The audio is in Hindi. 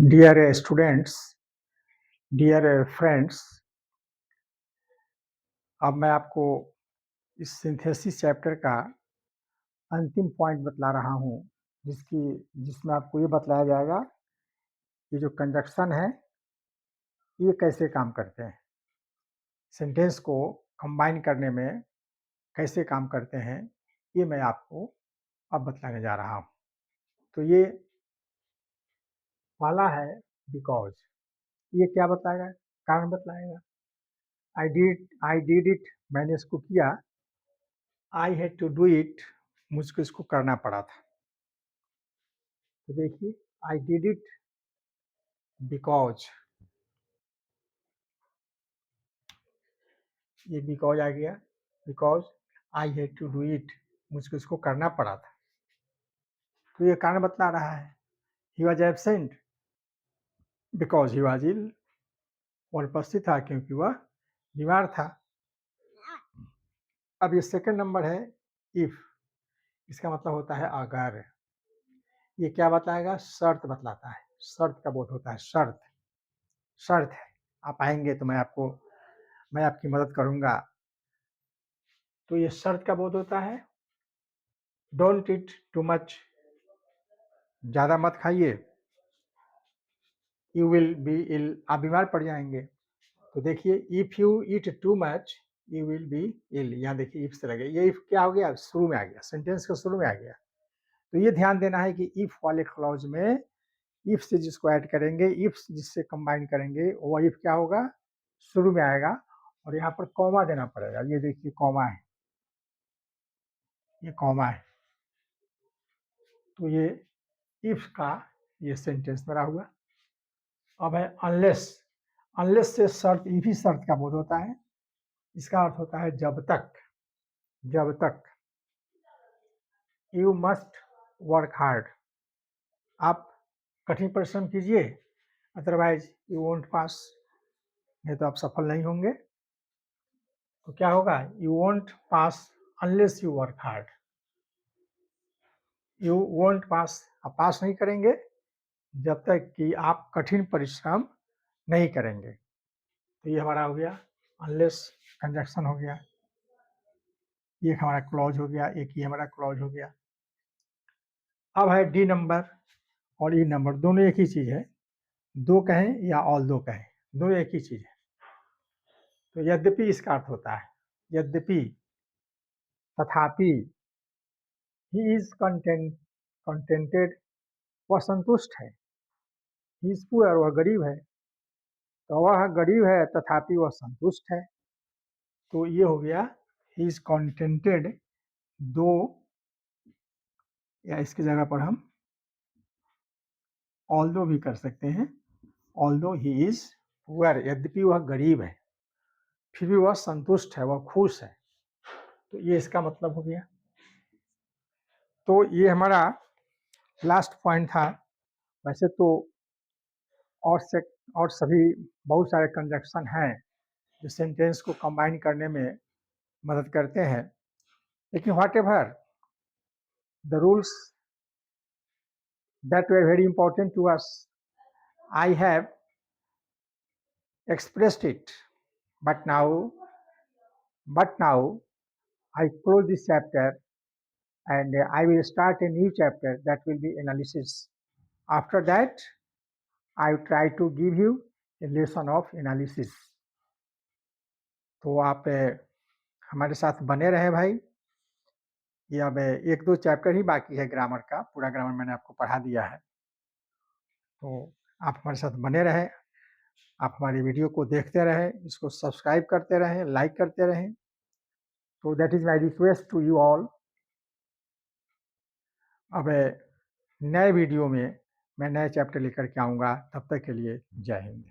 Dear students, dear friends, अब मैं आपको इस सिंथेसिस चैप्टर का अंतिम पॉइंट बतला रहा हूँ, जिसमें आपको ये बतलाया जाएगा कि जो कंजक्शन है ये कैसे काम करते हैं, सेंटेंस को कंबाइन करने में कैसे काम करते हैं, ये मैं आपको अब बतलाने जा रहा हूँ। तो ये वाला है बिकॉज, ये क्या बताएगा, कारण बतलाएगा। आई डिड इट, मैंने इसको किया। I had to do it, मुझको इसको करना पड़ा था। तो देखिए, आई डिड इट बिकॉज, ये बिकॉज आ गया। Because I had to do it, मुझको इसको करना पड़ा था। तो ये कारण बतला रहा है। He was absent because he was ill, वो अनुपस्थित था क्योंकि वह बीमार था। अब ये सेकंड नंबर है इफ, इसका मतलब होता है अगर। ये क्या बताएगा, शर्त बतलाता है। शर्त का बोध होता है, शर्त। शर्त है, आप आएंगे तो मैं आपकी मदद करूंगा। तो ये शर्त का बोध होता है। डोंट ईट टू मच, ज़्यादा मत खाइए। यू विल बी इल, आप बीमार पड़ जाएंगे। तो देखिए, if you eat too much you will be ill, यहाँ देखिए इफ से लगे। ये इफ क्या हो गया, शुरू में आ गया, सेंटेंस के शुरू में आ गया। तो ये ध्यान देना है कि इफ वाले क्लॉज में इफ से जिसको ऐड करेंगे, इफ जिससे कंबाइन करेंगे, वो इफ क्या होगा, शुरू में आएगा। और यहाँ पर कॉमा देना पड़ेगा। ये देखिए कॉमा है, ये कॉमा है। तो ये इफ का ये सेंटेंस बना हुआ। अब है अनलेस। अनलेस से शर्त, इफ ही शर्त का बोध होता है। इसका अर्थ होता है जब तक, जब तक। यू मस्ट वर्क हार्ड, आप कठिन परिश्रम कीजिए, अदरवाइज यू वोंट पास, नहीं तो आप सफल नहीं होंगे। तो क्या होगा, you won't pass unless you work hard. You won't pass, आप पास नहीं करेंगे जब तक कि आप कठिन परिश्रम नहीं करेंगे। तो ये हमारा हो गया अनलेस कंजक्शन हो गया। ये हमारा क्लॉज हो गया, एक ही हमारा क्लॉज हो गया। अब है डी नंबर और ई नंबर, दोनों एक ही चीज है। दो कहें या ऑल दो कहें, दोनों एक ही चीज है। तो यद्यपि इसका अर्थ होता है, यद्यपि, तथापि। ही इज कंटेंटेड, वह संतुष्ट है। ही इज पुअर, वह गरीब है। तो वह गरीब है तथापि वह संतुष्ट है। तो ये हो गया ही इज कंटेंटेड, दो, या इसकी जगह पर हम ऑल्दो भी कर सकते हैं। ऑल्दो ही इज पुअर, यद्यपि वह गरीब है, फिर भी वह संतुष्ट है, वह खुश है। तो ये इसका मतलब हो गया। तो ये हमारा लास्ट पॉइंट था। वैसे तो और सभी बहुत सारे कंजक्शन हैं जो सेंटेंस को कंबाइन करने में मदद करते हैं, लेकिन what ever the rules that were very important to us, I have expressed it, but now I close this chapter and I will start a new chapter that will be analysis. After that, I will try to give you a lesson of analysis. तो आप हमारे साथ बने रहे भाई। ये अब एक दो चैप्टर ही बाकी है ग्रामर का, पूरा ग्रामर मैंने आपको पढ़ा दिया है। तो आप हमारे साथ बने रहे, आप हमारी वीडियो को देखते रहें, इसको सब्सक्राइब करते रहें, लाइक करते रहें। तो that is my request to you all. अब नए वीडियो में मैं नए चैप्टर लेकर के आऊँगा, तब तक के लिए जय हिंद।